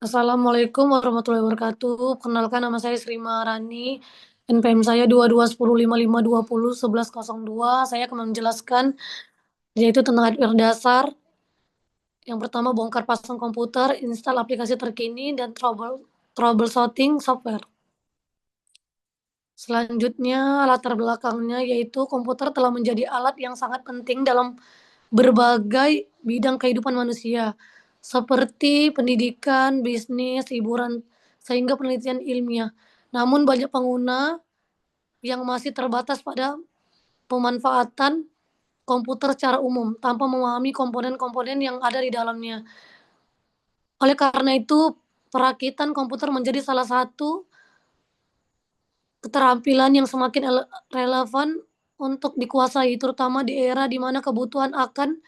Assalamualaikum warahmatullahi wabarakatuh. Perkenalkan nama saya Sri Maharani. NPM saya 221055201102. Saya akan menjelaskan yaitu tentang hardware dasar. Yang pertama bongkar pasang komputer, install aplikasi terkini dan troubleshooting software. Selanjutnya latar belakangnya yaitu komputer telah menjadi alat yang sangat penting dalam berbagai bidang kehidupan manusia, seperti pendidikan, bisnis, hiburan, sehingga penelitian ilmiah. Namun banyak pengguna yang masih terbatas pada pemanfaatan komputer secara umum tanpa memahami komponen-komponen yang ada di dalamnya. Oleh karena itu, perakitan komputer menjadi salah satu keterampilan yang semakin relevan untuk dikuasai, terutama di era di mana kebutuhan akan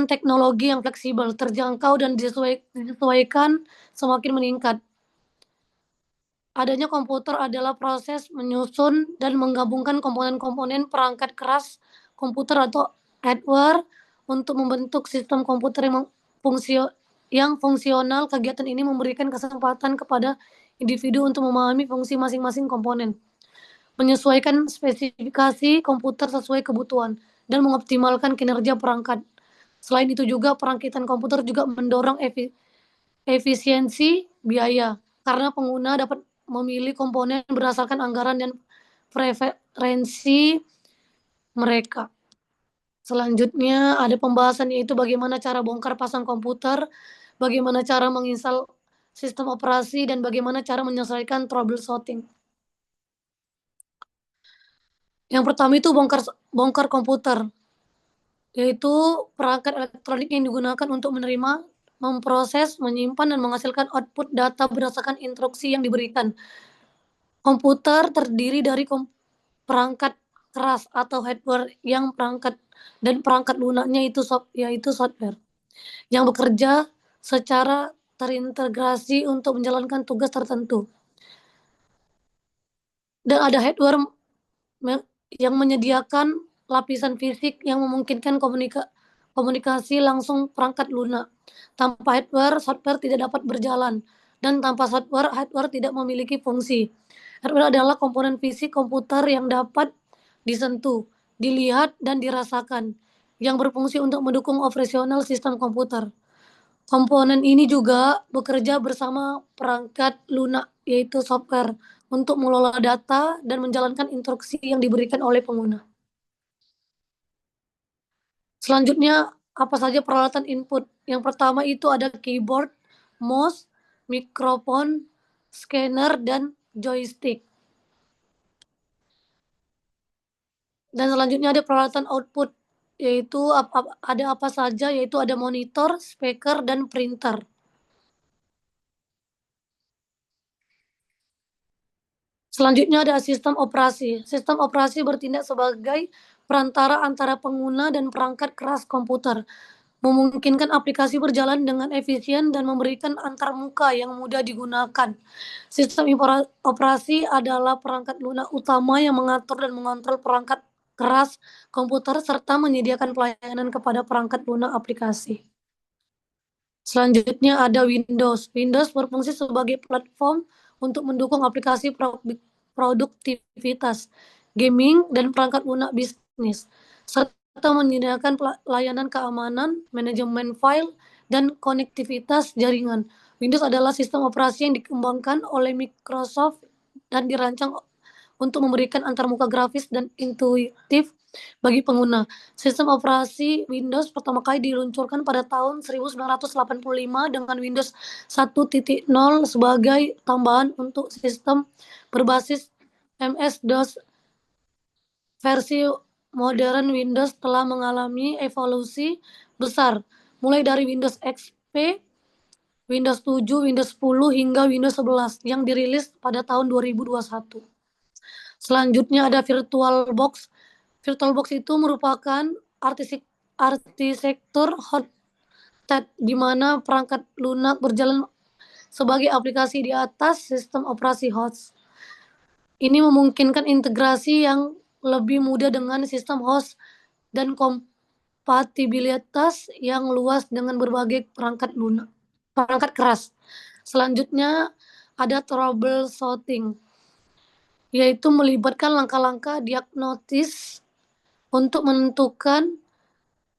teknologi yang fleksibel, terjangkau, dan disesuaikan semakin meningkat. Adanya komputer adalah proses menyusun dan menggabungkan komponen-komponen perangkat keras komputer atau hardware untuk membentuk sistem komputer yang fungsional. Kegiatan ini memberikan kesempatan kepada individu untuk memahami fungsi masing-masing komponen, menyesuaikan spesifikasi komputer sesuai kebutuhan, dan mengoptimalkan kinerja perangkat. Selain itu juga perakitan komputer juga mendorong efisiensi biaya karena pengguna dapat memilih komponen berdasarkan anggaran dan preferensi mereka. Selanjutnya ada pembahasan yaitu bagaimana cara bongkar pasang komputer, bagaimana cara menginstal sistem operasi, dan bagaimana cara menyelesaikan troubleshooting. Yang pertama itu bongkar komputer, yaitu perangkat elektronik yang digunakan untuk menerima, memproses, menyimpan, dan menghasilkan output data berdasarkan instruksi yang diberikan. Komputer terdiri dari perangkat keras atau hardware yang perangkat lunaknya yaitu software yang bekerja secara terintegrasi untuk menjalankan tugas tertentu. Dan ada hardware yang menyediakan lapisan fisik yang memungkinkan komunikasi langsung perangkat lunak. Tanpa hardware, software tidak dapat berjalan. Dan tanpa software, hardware tidak memiliki fungsi. Hardware adalah komponen fisik komputer yang dapat disentuh, dilihat, dan dirasakan, yang berfungsi untuk mendukung operasional sistem komputer. Komponen ini juga bekerja bersama perangkat lunak, yaitu software, untuk mengelola data dan menjalankan instruksi yang diberikan oleh pengguna. Selanjutnya, apa saja peralatan input? Yang pertama itu ada keyboard, mouse, mikrofon, scanner, dan joystick. Dan selanjutnya ada peralatan output, yaitu ada apa saja, yaitu ada monitor, speaker, dan printer. Selanjutnya ada sistem operasi. Sistem operasi bertindak sebagai perantara antara pengguna dan perangkat keras komputer, memungkinkan aplikasi berjalan dengan efisien dan memberikan antarmuka yang mudah digunakan. Sistem operasi adalah perangkat lunak utama yang mengatur dan mengontrol perangkat keras komputer serta menyediakan pelayanan kepada perangkat lunak aplikasi. Selanjutnya ada Windows. Windows berfungsi sebagai platform untuk mendukung aplikasi produktivitas, gaming, dan perangkat lunak bisnis, serta menyediakan layanan keamanan, manajemen file, dan konektivitas jaringan. Windows adalah sistem operasi yang dikembangkan oleh Microsoft dan dirancang untuk memberikan antarmuka grafis dan intuitif bagi pengguna. Sistem operasi Windows pertama kali diluncurkan pada tahun 1985 dengan Windows 1.0 sebagai tambahan untuk sistem berbasis MS-DOS. Versi modern Windows telah mengalami evolusi besar, mulai dari Windows XP, Windows 7, Windows 10, hingga Windows 11 yang dirilis pada tahun 2021. Selanjutnya ada VirtualBox. VirtualBox itu merupakan arsitektur hot tab di mana perangkat lunak berjalan sebagai aplikasi di atas sistem operasi host. Ini memungkinkan integrasi yang lebih mudah dengan sistem host dan kompatibilitas yang luas dengan berbagai perangkat keras. Selanjutnya ada troubleshooting, yaitu melibatkan langkah-langkah diagnosis untuk menentukan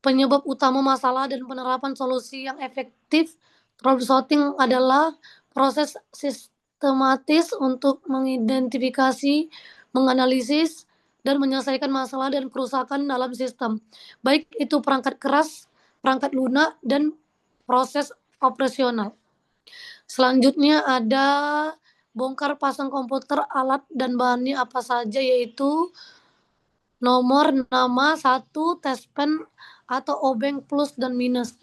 penyebab utama masalah dan penerapan solusi yang efektif. Troubleshooting adalah proses sistematis untuk mengidentifikasi, menganalisis, dan menyelesaikan masalah dan kerusakan dalam sistem, baik itu perangkat keras, perangkat lunak, dan proses operasional. Selanjutnya ada bongkar pasang komputer, alat, dan bahannya apa saja, yaitu nomor, nama, satu, testpen atau obeng plus dan minus.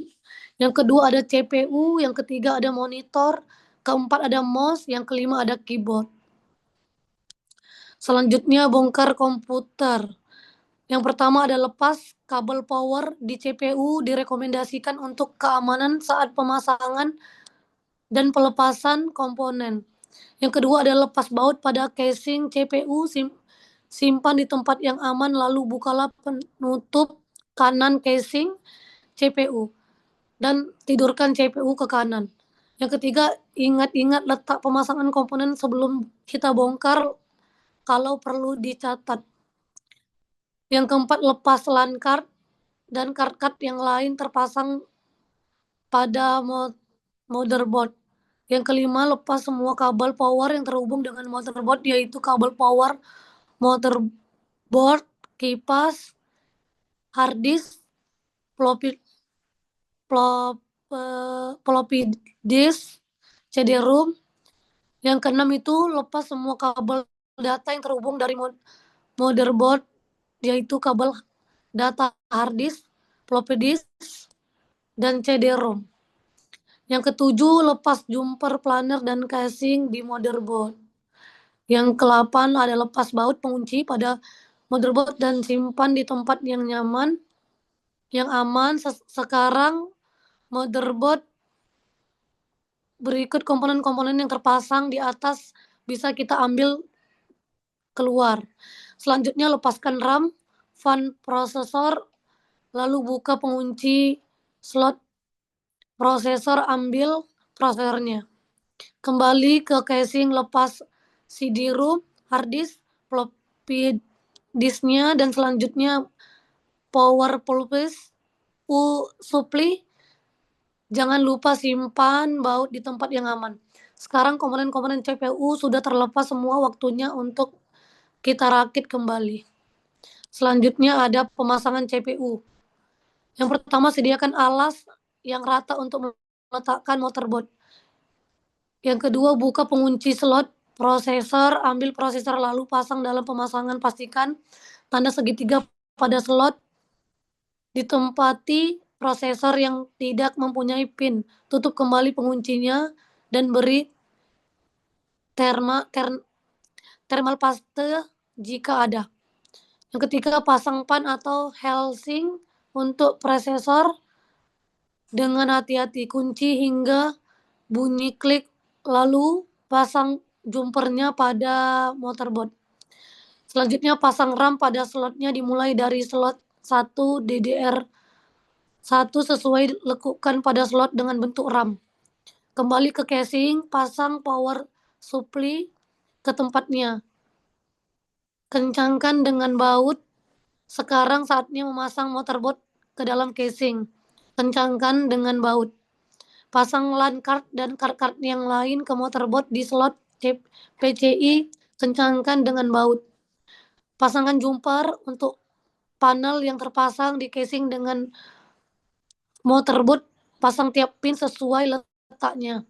Yang kedua ada CPU, yang ketiga ada monitor, keempat ada mouse, yang kelima ada keyboard. Selanjutnya bongkar komputer. Yang pertama ada lepas kabel power di CPU, direkomendasikan untuk keamanan saat pemasangan dan pelepasan komponen. Yang kedua ada lepas baut pada casing CPU, simpan di tempat yang aman, lalu bukalah penutup kanan casing CPU dan tidurkan CPU ke kanan. Yang ketiga, ingat-ingat letak pemasangan komponen sebelum kita bongkar kalau perlu dicatat. Yang keempat, lepas LAN card dan card-card yang lain terpasang pada motherboard. Yang kelima, lepas semua kabel power yang terhubung dengan motherboard, yaitu kabel power, motherboard, kipas, hard disk, floppy disk, CD-ROM. Yang keenam itu lepas semua kabel data yang terhubung dari motherboard, yaitu kabel data hard disk, floppy disk, dan CD-ROM. Yang ketujuh, lepas jumper, planer, dan casing di motherboard. Yang ke-8 ada lepas baut pengunci pada motherboard dan simpan di tempat yang nyaman, yang aman. Sekarang motherboard berikut komponen-komponen yang terpasang di atas bisa kita ambil keluar. Selanjutnya lepaskan RAM, fan prosesor, lalu buka pengunci slot prosesor, ambil prosesornya. Kembali ke casing, lepas CD-ROM, hard disk, floppy disknya, dan selanjutnya power supply. Jangan lupa simpan baut di tempat yang aman. Sekarang komponen-komponen CPU sudah terlepas semua, waktunya untuk kita rakit kembali. Selanjutnya ada pemasangan CPU. Yang pertama, sediakan alas yang rata untuk meletakkan motherboard. Yang kedua, buka pengunci slot prosesor, ambil prosesor lalu pasang dalam pemasangan. Pastikan tanda segitiga pada slot ditempati prosesor yang tidak mempunyai pin. Tutup kembali penguncinya dan beri thermal paste jika ada. Yang ketiga, pasang pan atau heatsink untuk prosesor dengan hati-hati. Kunci hingga bunyi klik, lalu pasang jumpernya pada motherboard. Selanjutnya pasang RAM pada slotnya, dimulai dari slot 1 DDR1 sesuai lekukan pada slot dengan bentuk RAM. Kembali ke casing, pasang power supply ke tempatnya. Kencangkan dengan baut. Sekarang saatnya memasang motherboard ke dalam casing. Kencangkan dengan baut. Pasang LAN card dan card-card yang lain ke motherboard di slot PCI. Kencangkan dengan baut. Pasangkan jumper untuk panel yang terpasang di casing dengan motherboard. Pasang tiap pin sesuai letaknya.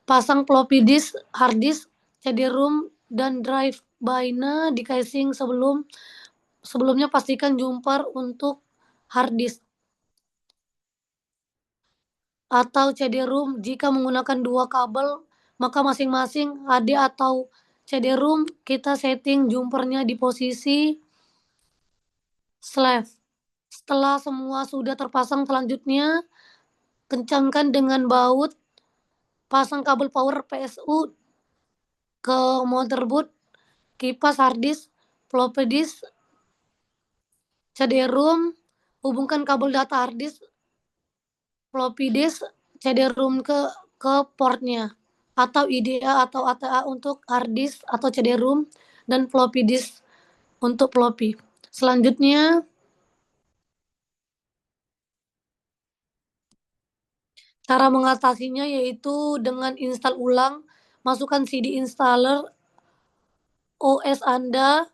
Pasang floppy disk, hard disk, CD-ROM, dan drive by-nya di casing. Sebelumnya pastikan jumper untuk hard disk atau CD-ROM. Jika menggunakan dua kabel, maka masing-masing HD atau CD-ROM kita setting jumpernya di posisi slave. Setelah semua sudah terpasang, selanjutnya kencangkan dengan baut. Pasang kabel power PSU ke motherboard, kipas, hard disk, floppy disk, CD-ROM, hubungkan kabel data hard disk, floppy disk, CD-ROM ke portnya, atau IDA atau ATA untuk hard disk atau CD-ROM, dan floppy disk untuk floppy. Selanjutnya, cara mengatasinya yaitu dengan install ulang, masukkan CD installer OS Anda,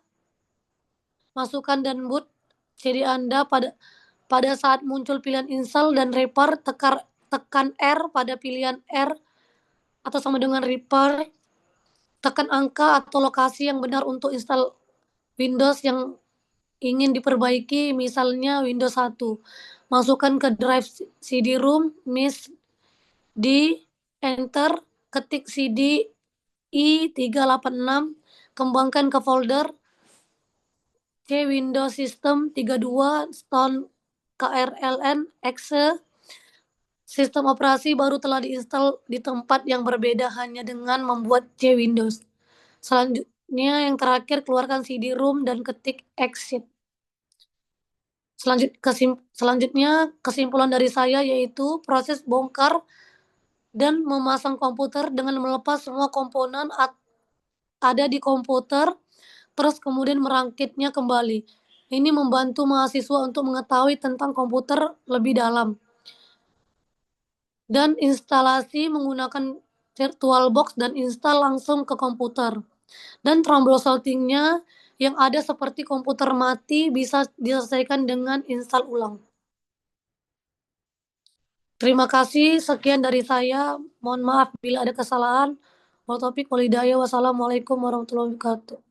masukkan dan boot CD Anda pada saat muncul pilihan install dan repair, tekan R pada pilihan R atau sama dengan repair, tekan angka atau lokasi yang benar untuk install Windows yang ingin diperbaiki, misalnya Windows 1. Masukkan ke drive CD-ROM, miss di enter, ketik CD i386, kembangkan ke folder C Windows System 32 Stone KRLN exe. Sistem operasi baru telah diinstal di tempat yang berbeda hanya dengan membuat C Windows. Selanjutnya yang terakhir, keluarkan CD-ROM dan ketik exit. Selanjutnya kesimpulan dari saya yaitu proses bongkar dan memasang komputer dengan melepas semua komponen ada di komputer, terus kemudian merangkitnya kembali. Ini membantu mahasiswa untuk mengetahui tentang komputer lebih dalam. Dan instalasi menggunakan VirtualBox dan install langsung ke komputer. Dan troubleshootingnya yang ada seperti komputer mati bisa diselesaikan dengan install ulang. Terima kasih, sekian dari saya. Mohon maaf bila ada kesalahan. Wassalamualaikum warahmatullahi wabarakatuh.